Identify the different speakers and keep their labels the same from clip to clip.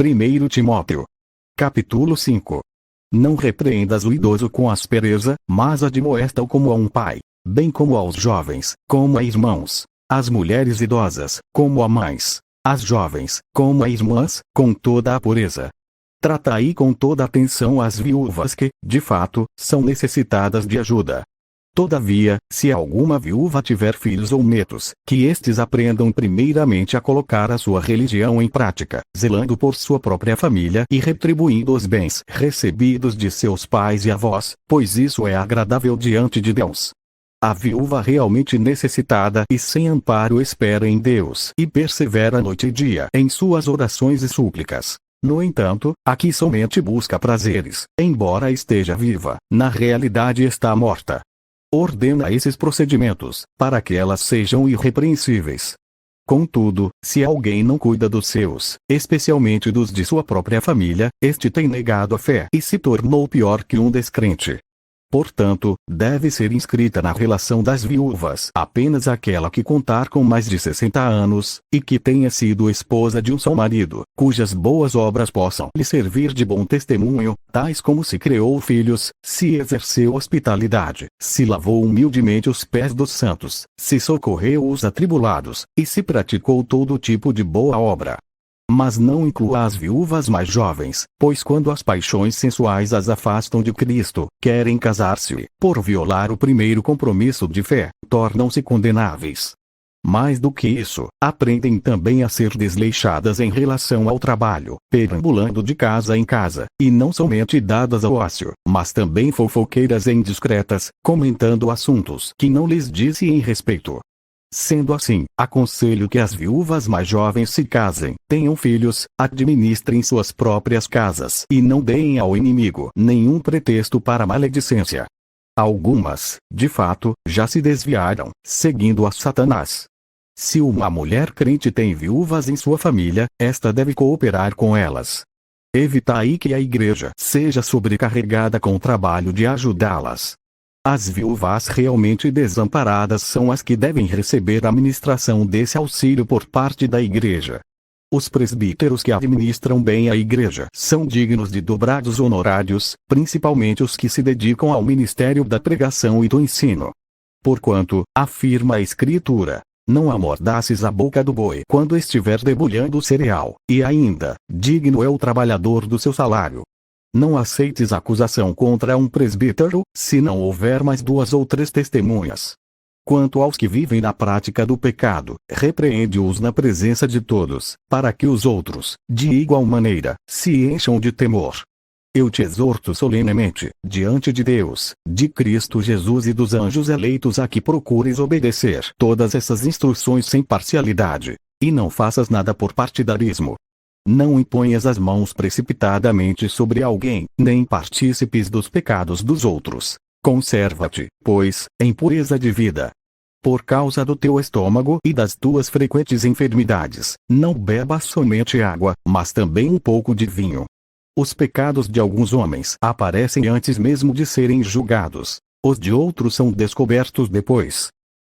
Speaker 1: 1 Timóteo. Capítulo 5. Não repreendas o idoso com aspereza, mas admoesta-o como a um pai, bem como aos jovens, como a irmãos, as mulheres idosas, como a mães, as jovens, como a irmãs, com toda a pureza. Trata aí com toda atenção as viúvas que, de fato, são necessitadas de ajuda. Todavia, se alguma viúva tiver filhos ou netos, que estes aprendam primeiramente a colocar a sua religião em prática, zelando por sua própria família e retribuindo os bens recebidos de seus pais e avós, pois isso é agradável diante de Deus. A viúva realmente necessitada e sem amparo espera em Deus e persevera noite e dia em suas orações e súplicas. No entanto, a que somente busca prazeres, embora esteja viva, na realidade está morta. Ordena esses procedimentos, para que elas sejam irrepreensíveis. Contudo, se alguém não cuida dos seus, especialmente dos de sua própria família, este tem negado a fé e se tornou pior que um descrente. Portanto, deve ser inscrita na relação das viúvas apenas aquela que contar com mais de 60 anos, e que tenha sido esposa de um só marido, cujas boas obras possam lhe servir de bom testemunho, tais como se criou filhos, se exerceu hospitalidade, se lavou humildemente os pés dos santos, se socorreu os atribulados, e se praticou todo tipo de boa obra. Mas não inclua as viúvas mais jovens, pois quando as paixões sensuais as afastam de Cristo, querem casar-se e, por violar o primeiro compromisso de fé, tornam-se condenáveis. Mais do que isso, aprendem também a ser desleixadas em relação ao trabalho, perambulando de casa em casa, e não somente dadas ao ócio, mas também fofoqueiras e indiscretas, comentando assuntos que não lhes dizem respeito. Sendo assim, aconselho que as viúvas mais jovens se casem, tenham filhos, administrem suas próprias casas e não deem ao inimigo nenhum pretexto para maledicência. Algumas, de fato, já se desviaram, seguindo a Satanás. Se uma mulher crente tem viúvas em sua família, esta deve cooperar com elas. Evitai que a igreja seja sobrecarregada com o trabalho de ajudá-las. As viúvas realmente desamparadas são as que devem receber a ministração desse auxílio por parte da igreja. Os presbíteros que administram bem a igreja são dignos de dobrados honorários, principalmente os que se dedicam ao ministério da pregação e do ensino. Porquanto, afirma a Escritura, não amordaces a boca do boi quando estiver debulhando o cereal, e ainda, digno é o trabalhador do seu salário. Não aceites acusação contra um presbítero, se não houver mais 2 ou 3 testemunhas. Quanto aos que vivem na prática do pecado, repreende-os na presença de todos, para que os outros, de igual maneira, se encham de temor. Eu te exorto solenemente, diante de Deus, de Cristo Jesus e dos anjos eleitos, a que procures obedecer todas essas instruções sem parcialidade, e não faças nada por partidarismo. Não imponhas as mãos precipitadamente sobre alguém, nem partícipes dos pecados dos outros. Conserva-te, pois, em pureza de vida. Por causa do teu estômago e das tuas frequentes enfermidades, não bebas somente água, mas também um pouco de vinho. Os pecados de alguns homens aparecem antes mesmo de serem julgados. Os de outros são descobertos depois.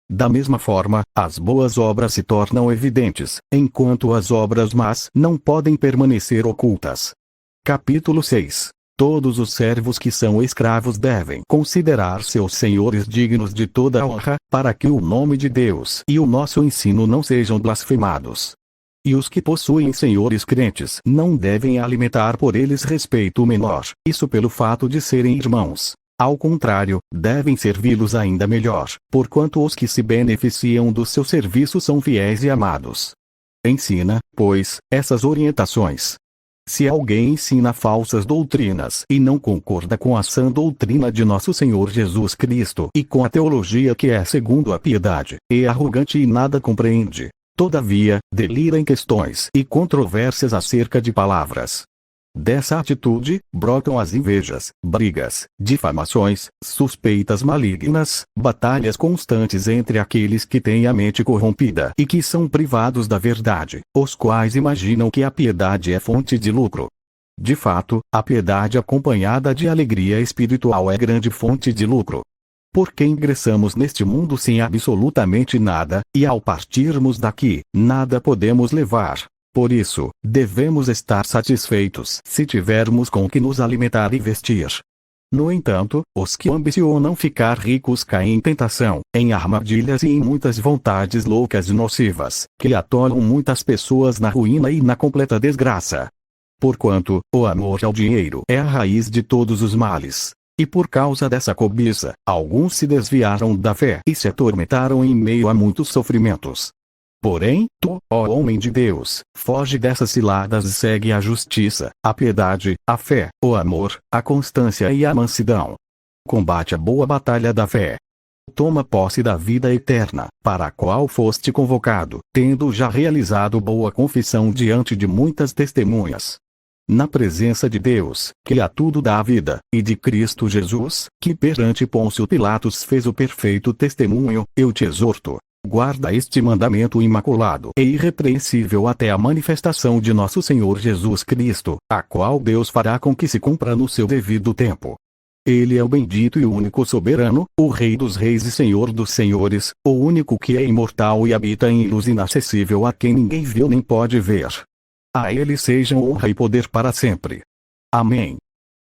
Speaker 1: Da mesma forma, as boas obras se tornam evidentes, enquanto as obras más não podem permanecer ocultas. Capítulo 6. Todos os servos que são escravos devem considerar seus senhores dignos de toda honra, para que o nome de Deus e o nosso ensino não sejam blasfemados. E os que possuem senhores crentes não devem alimentar por eles respeito menor, isso pelo fato de serem irmãos. Ao contrário, devem servi-los ainda melhor, porquanto os que se beneficiam do seu serviço são fiéis e amados. Ensina, pois, essas orientações. Se alguém ensina falsas doutrinas e não concorda com a sã doutrina de nosso Senhor Jesus Cristo e com a teologia que é segundo a piedade, é arrogante e nada compreende, todavia, delira em questões e controvérsias acerca de palavras. Dessa atitude, brotam as invejas, brigas, difamações, suspeitas malignas, batalhas constantes entre aqueles que têm a mente corrompida e que são privados da verdade, os quais imaginam que a piedade é fonte de lucro. De fato, a piedade acompanhada de alegria espiritual é grande fonte de lucro. Porque ingressamos neste mundo sem absolutamente nada, e ao partirmos daqui, nada podemos levar. Por isso, devemos estar satisfeitos se tivermos com que nos alimentar e vestir. No entanto, os que ambicionam ficar ricos caem em tentação, em armadilhas e em muitas vontades loucas e nocivas, que atolam muitas pessoas na ruína e na completa desgraça. Porquanto, o amor ao dinheiro é a raiz de todos os males. E por causa dessa cobiça, alguns se desviaram da fé e se atormentaram em meio a muitos sofrimentos. Porém, tu, ó homem de Deus, foge dessas ciladas e segue a justiça, a piedade, a fé, o amor, a constância e a mansidão. Combate a boa batalha da fé. Toma posse da vida eterna, para a qual foste convocado, tendo já realizado boa confissão diante de muitas testemunhas. Na presença de Deus, que a tudo dá a vida, e de Cristo Jesus, que perante Pôncio Pilatos fez o perfeito testemunho, eu te exorto. Guarda este mandamento imaculado e irrepreensível até a manifestação de nosso Senhor Jesus Cristo, a qual Deus fará com que se cumpra no seu devido tempo. Ele é o bendito e único soberano, o Rei dos reis e Senhor dos senhores, o único que é imortal e habita em luz inacessível a quem ninguém viu nem pode ver. A ele sejam honra e poder para sempre. Amém.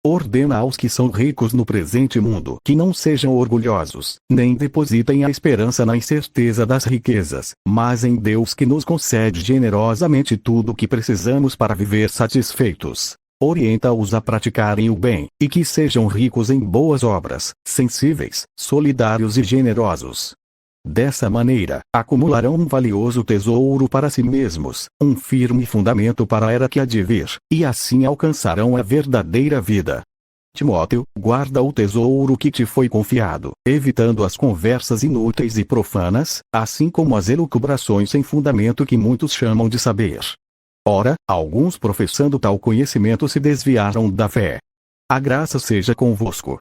Speaker 1: Ordena aos que são ricos no presente mundo que não sejam orgulhosos, nem depositem a esperança na incerteza das riquezas, mas em Deus que nos concede generosamente tudo o que precisamos para viver satisfeitos. Orienta-os a praticarem o bem, e que sejam ricos em boas obras, sensíveis, solidários e generosos. Dessa maneira, acumularão um valioso tesouro para si mesmos, um firme fundamento para a era que há de vir, e assim alcançarão a verdadeira vida. Timóteo, guarda o tesouro que te foi confiado, evitando as conversas inúteis e profanas, assim como as elucubrações sem fundamento que muitos chamam de saber. Ora, alguns professando tal conhecimento se desviaram da fé. A graça seja convosco.